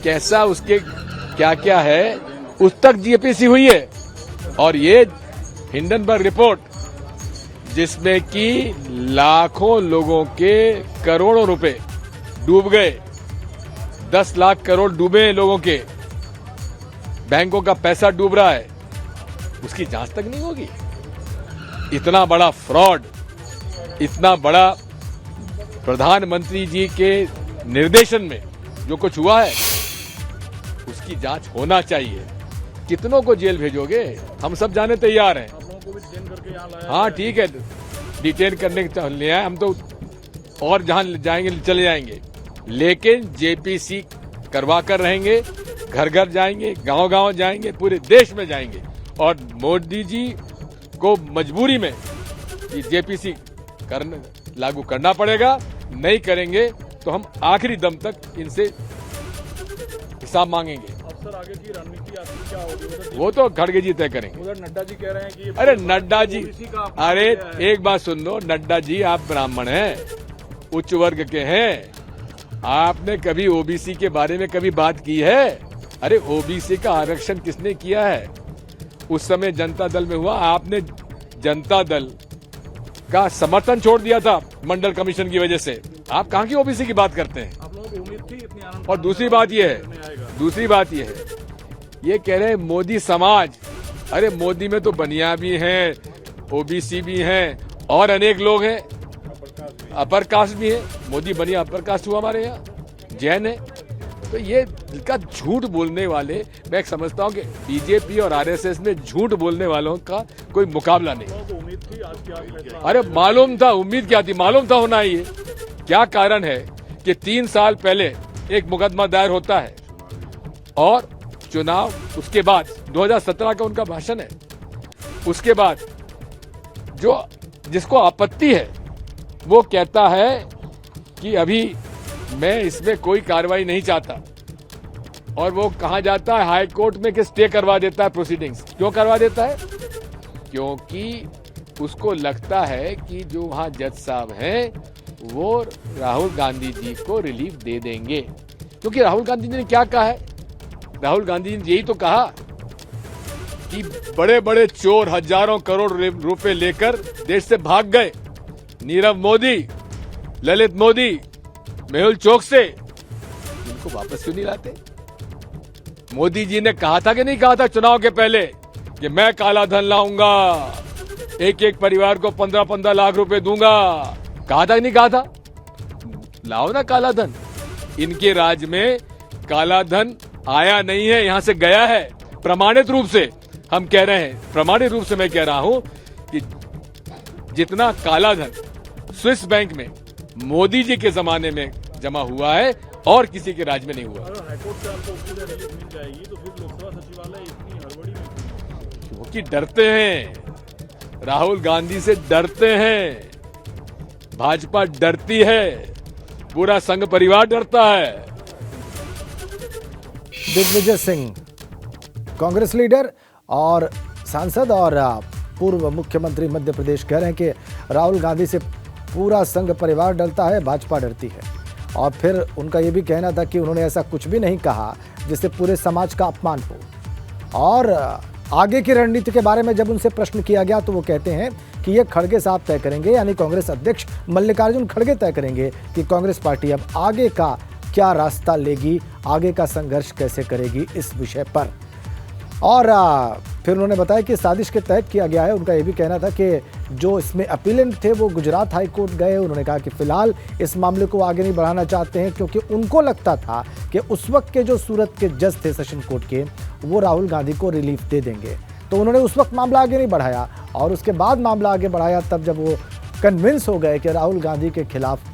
कैसा उसके क्या क्या है उस तक जेपीसी हुई है। और ये हिंडनबर्ग रिपोर्ट जिसमें कि लाखों लोगों के करोड़ों रुपए डूब गए, 10 लाख करोड़ डूबे लोगों के, बैंकों का पैसा डूब रहा है, उसकी जांच तक नहीं होगी। इतना बड़ा फ्रॉड, इतना बड़ा प्रधानमंत्री जी के निर्देशन में जो कुछ हुआ है उसकी जांच होना चाहिए। कितनों को जेल भेजोगे, हम सब जाने तैयार हैं। आप लोगों को भी डिटेन करके यहाँ लाया हाँ ठीक है, डिटेन करने के लिए आए हम तो, और जहां जाएंगे चले जाएंगे, लेकिन जेपीसी करवा कर रहेंगे, घर घर जाएंगे, गांव गांव जाएंगे, पूरे देश में जाएंगे। और मोदी जी को मजबूरी में ये जेपीसी लागू करना पड़ेगा। नहीं करेंगे तो हम आखिरी दम तक इनसे हिसाब मांगेंगे। अब सर आगे की रणनीति आपकी क्या होगी? वो तो खड़गे जी तय करेंगे। उधर नड्डा जी कह रहे हैं कि अरे नड्डा जी, ओबीसी का अरे एक बात सुन लो, नड्डा जी आप ब्राह्मण हैं, उच्च वर्ग के हैं, आपने कभी ओबीसी के बारे में कभी बात की है? अरे ओबीसी का आरक्षण किसने किया है? उस समय जनता दल में हुआ, आपने जनता दल का समर्थन छोड़ दिया था मंडल कमीशन की वजह से। आप कहां की ओबीसी की बात करते हैं? आप लोगों को उम्मीद थी इतनी आनंद? और दूसरी बात यह है, ये कह रहे हैं मोदी समाज। अरे मोदी में तो बनिया भी हैं, ओबीसी भी हैं, और अनेक लोग हैं, अपर कास्ट भी है। मोदी बनिया अपर कास्ट हुआ हमारे यहाँ, जैन है। तो ये का झूठ बोलने वाले, मैं समझता हूँ कि बीजेपी और आरएसएस में झूठ बोलने वालों का कोई मुकाबला नहीं। उम्मीद थी आज क्या फैसला? अरे मालूम था, उम्मीद क्या थी, मालूम था होना ही है। क्या कारण है कि 3 साल पहले एक मुकदमा दायर होता है और चुनाव, उसके बाद 2017 का उनका भाषण है, उसके बाद जो जिसको आपत्ति है वो कहता है कि अभी मैं इसमें कोई कार्रवाई नहीं चाहता, और वो कहा जाता है हाई कोर्ट में कि स्टे करवा देता है प्रोसीडिंग्स। क्यों करवा देता है? क्योंकि उसको लगता है कि जो वहां जज साहब हैं वो राहुल गांधी जी को रिलीफ दे देंगे। क्योंकि राहुल गांधी जी ने क्या कहा है? राहुल गांधी जी ने यही तो कहा कि बड़े बड़े चोर हजारों करोड़ रुपए लेकर देश से भाग गए, नीरव मोदी, ललित मोदी, मेहुल चोकसी, इनको वापस क्यों नहीं लाते? मोदी जी ने कहा था कि नहीं कहा था चुनाव के पहले कि मैं काला धन लाऊंगा, एक एक परिवार को 15-15 लाख रुपए दूंगा? कहा था कि नहीं कहा था? लाओ ना काला धन। इनके राज में काला धन आया नहीं है, यहां से गया है। प्रमाणित रूप से हम कह रहे हैं, प्रमाणित रूप से मैं कह रहा हूं कि जितना काला धन स्विस बैंक में मोदी जी के जमाने में जमा हुआ है और किसी के राज में नहीं हुआ। अगर हाईकोर्ट से आपको पूरी रिलीफ मिल जाएगी तो फिर लोकसभा सचिवालय इतनी हड़बड़ी में क्योंकि डरते हैं, राहुल गांधी से डरते हैं, भाजपा डरती है, पूरा संघ परिवार डरता है। दिग्विजय सिंह कांग्रेस लीडर और सांसद और पूर्व मुख्यमंत्री मध्य प्रदेश कह रहे हैं कि राहुल गांधी से पूरा संघ परिवार डरता है, भाजपा डरती है। और फिर उनका ये भी कहना था कि उन्होंने ऐसा कुछ भी नहीं कहा जिससे पूरे समाज का अपमान हो। और आगे की रणनीति के बारे में जब उनसे प्रश्न किया गया तो वो कहते हैं कि ये खड़गे साहब तय करेंगे, यानी कांग्रेस अध्यक्ष मल्लिकार्जुन खड़गे तय करेंगे कि कांग्रेस पार्टी अब आगे का क्या रास्ता लेगी, आगे का संघर्ष कैसे करेगी इस विषय पर। और फिर उन्होंने बताया कि साजिश के तहत किया गया है। उनका ये भी कहना था कि जो इसमें अपीलेंट थे वो गुजरात हाई कोर्ट गए। उन्होंने कहा कि फिलहाल इस मामले को आगे नहीं बढ़ाना चाहते हैं क्योंकि उनको लगता था कि उस वक्त के जो सूरत के जज थे सेशन कोर्ट के, वो राहुल गांधी को रिलीफ दे देंगे। तो उन्होंने उस वक्त मामला आगे नहीं बढ़ाया और उसके बाद मामला आगे बढ़ाया तब जब वो कन्विंस हो गए कि राहुल गांधी के खिलाफ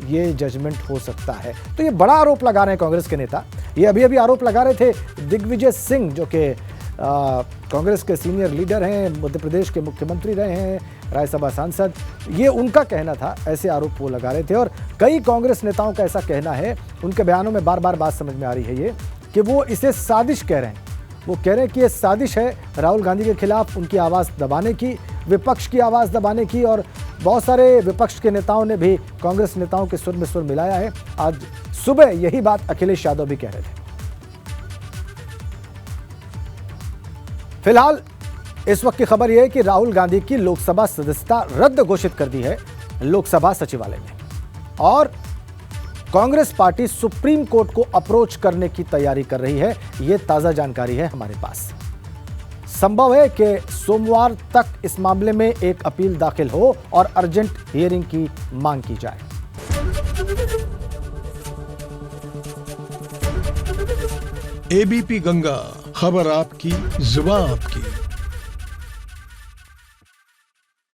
ये जजमेंट हो सकता है। तो ये बड़ा आरोप लगा रहे हैं कांग्रेस के नेता। ये अभी आरोप लगा रहे थे दिग्विजय सिंह, जो कि कांग्रेस के सीनियर लीडर हैं, मध्य प्रदेश के मुख्यमंत्री रहे हैं, राज्यसभा सांसद। ये उनका कहना था, ऐसे आरोप वो लगा रहे थे। और कई कांग्रेस नेताओं का ऐसा कहना है, उनके बयानों में बार बार बात समझ में आ रही है ये कि वो इसे साजिश कह रहे हैं। वो कह रहे हैं कि ये साजिश है राहुल गांधी के खिलाफ उनकी आवाज़ दबाने की, विपक्ष की आवाज़ दबाने की। और बहुत सारे विपक्ष के नेताओं ने भी कांग्रेस नेताओं के सुर में सुर मिलाया है। आज सुबह यही बात अखिलेश यादव भी कह रहे थे। फिलहाल इस वक्त की खबर यह है कि राहुल गांधी की लोकसभा सदस्यता रद्द घोषित कर दी है लोकसभा सचिवालय ने, और कांग्रेस पार्टी सुप्रीम कोर्ट को अप्रोच करने की तैयारी कर रही है। यह ताजा जानकारी है हमारे पास। संभव है कि सोमवार तक इस मामले में एक अपील दाखिल हो और अर्जेंट हियरिंग की मांग की जाए। एबीपी गंगा, खबर आपकी, जुबान आपकी।